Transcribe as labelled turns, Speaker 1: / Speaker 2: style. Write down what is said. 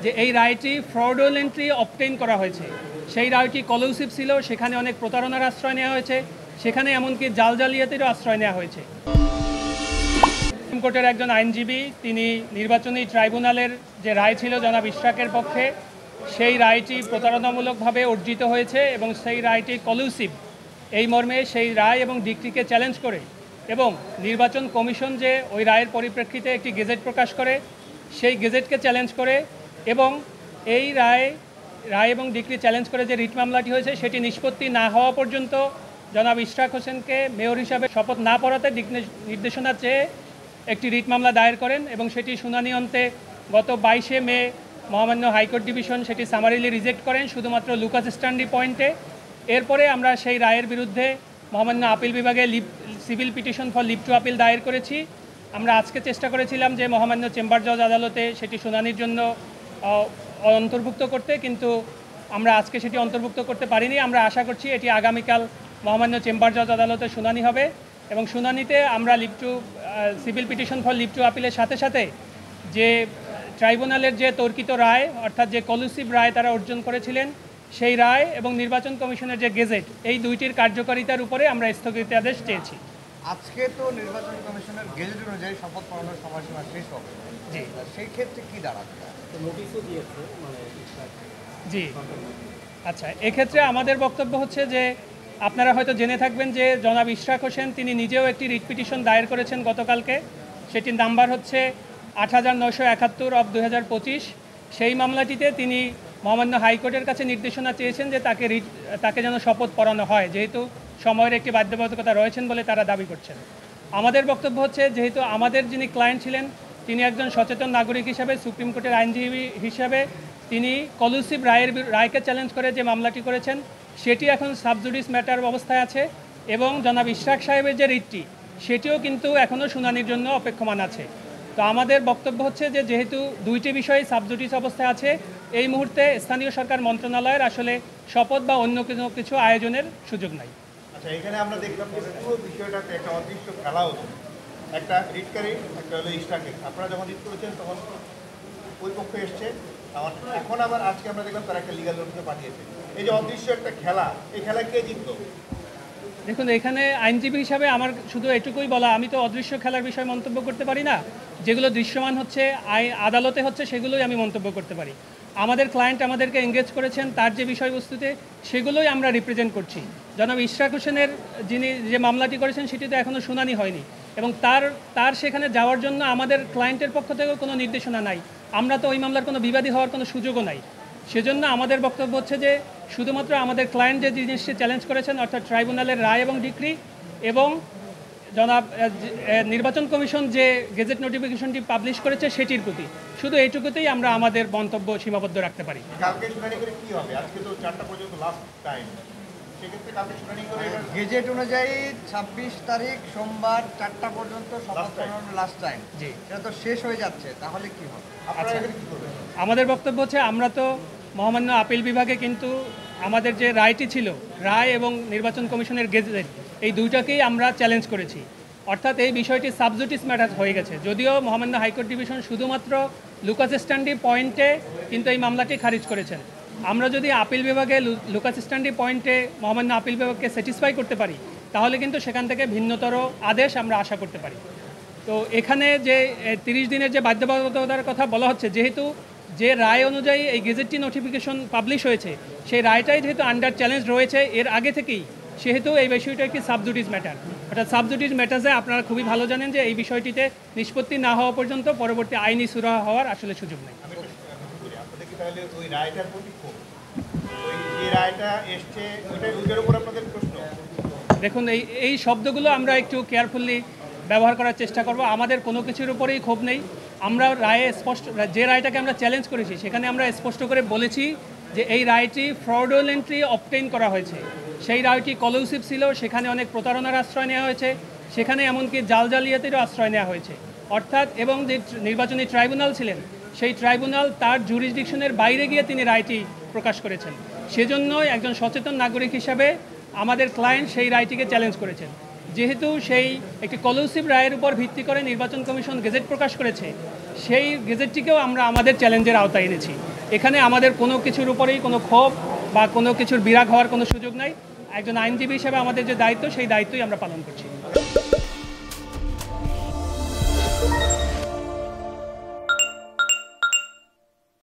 Speaker 1: যে এই রায়টি ফ্রডুলেন্টলি অবটেইন করা হয়েছে। সেই রায়টি কলুসিভ ছিল, সেখানে অনেক প্রতারণার আশ্রয় নেওয়া হয়েছে, সেখানে এমনকি জাল জালিয়াতিরও আশ্রয় নেওয়া হয়েছে। সুপ্রিম কোর্টের একজন আইনজীবী তিনি নির্বাচনী ট্রাইব্যুনালের যে রায় ছিল জনাব ইশরাকের পক্ষে, সেই রায়টি প্রতারণামূলকভাবে অর্জিত হয়েছে এবং সেই রায়টি কলুসিভ, এই মর্মে সেই রায় এবং ডিক্রিকে চ্যালেঞ্জ করে এবং নির্বাচন কমিশন যে ওই রায়ের পরিপ্রেক্ষিতে একটি গেজেট প্রকাশ করে, সেই গেজেটকে চ্যালেঞ্জ করে এবং এই রায় এবং ডিক্রি চ্যালেঞ্জ করে যে রিট মামলাটি হয়েছে সেটি নিষ্পত্তি না হওয়া পর্যন্ত জনাব ইশরাক হোসেনকে মেয়র হিসাবে শপথ না পড়াতে নির্দেশনা চেয়ে একটি রিট মামলা দায়ের করেন এবং সেটি শুনানি অন্তে গত 22শে মে মহামান্য হাইকোর্ট ডিভিশন সেটি সামারিলি রিজেক্ট করেন শুধুমাত্র লুকাস স্ট্যান্ডি পয়েন্টে। এরপরে আমরা সেই রায়ের বিরুদ্ধে মহামান্য আপিল বিভাগে civil petition for leave to appeal দায়ের করেছি। আমরা আজকে চেষ্টা করেছিলাম যে মহামান্য চেম্বার জজ আদালতে সেটি শুনানির জন্য অন্তর্ভুক্ত করতে, কিন্তু আমরা আজকে সেটি অন্তর্ভুক্ত করতে পারিনি। আমরা আশা করছি এটি আগামীকাল মহামান্য চেম্বার জজ আদালতে শুনানি হবে এবং শুনানিতে আমরা civil petition for leave to আপিলের সাথে সাথে যে ট্রাইব্যুনালের যে তর্কিত রায় অর্থাৎ যে কলুসিভ রায় তারা অর্জন করেছিলেন সেই রায় এবং নির্বাচন কমিশনের যে গেজেট, এই দুইটির কার্যকারিতার উপরে আমরা স্থগিতাদেশ চেয়েছি।
Speaker 2: আজকে তো নির্বাচন কমিশনের গেজেট অনুযায়ী শপথ পড়ানোর সময়সীমা শেষ হবে, জি, সেই ক্ষেত্রে কি দাঁড়াচ্ছে? নোটিশও দিয়েছে
Speaker 1: জি, আচ্ছা, এক্ষেত্রে আমাদের বক্তব্য হচ্ছে যে আপনারা হয়তো জেনে থাকবেন যে জনাব ইশরাক হোসেন তিনি নিজেও একটি রিট পিটিশন দায়ের করেছেন গতকালকে। সেটির নাম্বার হচ্ছে 8971/2025। সেই মামলাটিতে তিনি মহামান্য হাইকোর্টের কাছে নির্দেশনা চেয়েছেন যে তাকে যেন শপথ পড়ানো হয়, যেহেতু সময়ের একটি বাধ্যবাধকতা রয়েছেন বলে তারা দাবি করছেন। আমাদের বক্তব্য হচ্ছে যেহেতু আমাদের যিনি ক্লায়েন্ট ছিলেন তিনি একজন সচেতন নাগরিক হিসাবে, সুপ্রিম কোর্টের আইনজীবী হিসাবে তিনি কলুসিভ রায়কে চ্যালেঞ্জ করে যে মামলাটি করেছেন সেটি এখন সাবজুডিস ম্যাটার অবস্থায় আছে এবং জনাব ইশরাক সাহেবের যে রিটটি সেটিও কিন্তু এখনও শুনানির জন্য অপেক্ষমান আছে। তো আমাদের বক্তব্য হচ্ছে যে যেহেতু দুইটি বিষয় সাবজুডিস অবস্থায় আছে, এই মুহূর্তে স্থানীয় সরকার মন্ত্রণালয়ের আসলে শপথ বা অন্য কিছু আয়োজনের সুযোগ নাই।
Speaker 3: আচ্ছা, এখানে আমরা দেখলাম যে পুরো বিষয়টাতে একটা অদৃশ্য খেলা হতো, একটা রিটকারী, একটা হলো ইশরাকের। আপনারা যখন রিট করেছেন তখন ওই পক্ষ এসছে, এখন আবার আজকে আমরা দেখলাম তারা একটা লিগাল নোটিশে পাঠিয়েছে। এই যে অদৃশ্য একটা খেলা, এই খেলায় কে জিতলো?
Speaker 1: দেখুন, এখানে আইনজীবী হিসাবে আমার শুধু এটুকুই বলা, আমি তো অদৃশ্য খেলার বিষয়ে মন্তব্য করতে পারি না। যেগুলো দৃশ্যমান হচ্ছে আদালতে হচ্ছে সেগুলোই আমি মন্তব্য করতে পারি। আমাদের ক্লায়েন্ট আমাদেরকে এঙ্গেজ করেছেন, তার যে বিষয়বস্তুতে সেগুলোই আমরা রিপ্রেজেন্ট করছি। জনাব ইশরাক হোসেনের যিনি যে মামলাটি করেছেন সেটি তো এখনও শুনানি হয়নি এবং তার সেখানে যাওয়ার জন্য আমাদের ক্লায়েন্টের পক্ষ থেকেও কোনো নির্দেশনা নাই। আমরা তো ওই মামলার কোনো বিবাদী হওয়ার কোনো সুযোগও নাই। সেজন্য আমাদের বক্তব্য হচ্ছে যে শুধুমাত্র আমাদের ক্লায়েন্ট যে জিনিসটি চ্যালেঞ্জ করেছেন অর্থাৎ ট্রাইব্যুনালের রায় এবং ডিক্রি এবং জনাব নির্বাচন কমিশন যে গেজেট নোটিফিকেশনটি পাবলিশ করেছে সেটির প্রতি শুধু এইটুকুতেই আমরা আমাদের মন্তব্য সীমাবদ্ধ রাখতে পারি।
Speaker 3: কালকে শুনানি করে কি হবে? আজকে তো 4টা পর্যন্ত লাস্ট টাইম, সেক্ষেত্রে কালকে শুনানি করে
Speaker 2: গেজেট অনুযায়ী 26 তারিখ সোমবার 4টা পর্যন্ত শপথ পড়ানোর লাস্ট টাইম, জি, এটা তো শেষ হয়ে যাচ্ছে, তাহলে কি হবে?
Speaker 3: আপনারা এখানে কি করবেন?
Speaker 1: আমাদের বক্তব্য হচ্ছে আমরা তো মহামান্য আপিল বিভাগে কিন্তু আমাদের যে রায়টি ছিল, রায় এবং নির্বাচন কমিশনের গেজেট, এই দুইটাকেই আমরা চ্যালেঞ্জ করেছি। অর্থাৎ এই বিষয়টি সাবজুডিস ম্যাটার হয়ে গেছে। যদিও মহামান্য হাইকোর্ট ডিভিশন শুধুমাত্র লুকাস স্ট্যান্ডি পয়েন্টে কিন্তু এই মামলাটি খারিজ করেছেন। আমরা যদি আপিল বিভাগে লুকাস স্ট্যান্ডি পয়েন্টে মহামান্য আপিল বিভাগকে স্যাটিসফাই করতে পারি তাহলে কিন্তু সেখান থেকে ভিন্নতর আদেশ আমরা আশা করতে পারি। তো এখানে যে 30 দিনের যে বাধ্যবাধকতার কথা বলা হচ্ছে, যেহেতু যে রায় অনুযায়ী এই গেজেটটি নোটিফিকেশন পাবলিশ হয়েছে সেই রায়টাই যেহেতু আন্ডার চ্যালেঞ্জ রয়েছে এর আগে থেকেই, সেহেতু এই বিষয়টা একটি সাবজুডিস ম্যাটার। অর্থাৎ সাবজুডিস ম্যাটার্সে আপনারা খুবই ভালো জানেন যে এই বিষয়টিতে নিষ্পত্তি না হওয়া পর্যন্ত পরবর্তী আইনি সুরাহা হওয়ার আসলে সুযোগ নেই।
Speaker 3: আপনাদের কি তাহলে ওই রায়টার প্রতি ওই যে রায়টা এসছে ওইটার উপর আপনাদের প্রশ্ন?
Speaker 1: দেখুন, এই শব্দগুলো আমরা একটু কেয়ারফুলি ব্যবহার করার চেষ্টা করব। আমাদের কোনো কিছুর উপরেই ক্ষোভ নেই। আমরা রায়ে স্পষ্ট, যে রায়টাকে আমরা চ্যালেঞ্জ করেছি সেখানে আমরা স্পষ্ট করে বলেছি যে এই রায়টি ফ্রডুলেন্টলি অবটেইন করা হয়েছে। সেই রায়টি কলুসিভ ছিল, সেখানে অনেক প্রতারণার আশ্রয় নেওয়া হয়েছে, সেখানে এমনকি জাল জালিয়াতিরও আশ্রয় নেওয়া হয়েছে। অর্থাৎ এবং যে নির্বাচনী ট্রাইব্যুনাল ছিলেন সেই ট্রাইব্যুনাল তার জুরিসডিকশনের বাইরে গিয়ে তিনি রায়টি প্রকাশ করেছেন। সেজন্য একজন সচেতন নাগরিক হিসাবে আমাদের ক্লায়েন্ট সেই রায়টিকে চ্যালেঞ্জ করেছেন। যেহেতু সেই একটি কলুসিভ রায়ের উপর ভিত্তি করে নির্বাচন কমিশন গেজেট প্রকাশ করেছে, সেই গেজেটটিকেও আমরা আমাদের চ্যালেঞ্জের আওতায় এনেছি। এখানে আমাদের কোনো কিছুর উপরেই কোনো ক্ষোভ বা কোনো কিছুর বিরাগ হওয়ার কোনো সুযোগ নাই। একজন আইনজীবী হিসেবে আমাদের যে দায়িত্ব, সেই দায়িত্বই আমরা পালন করছি।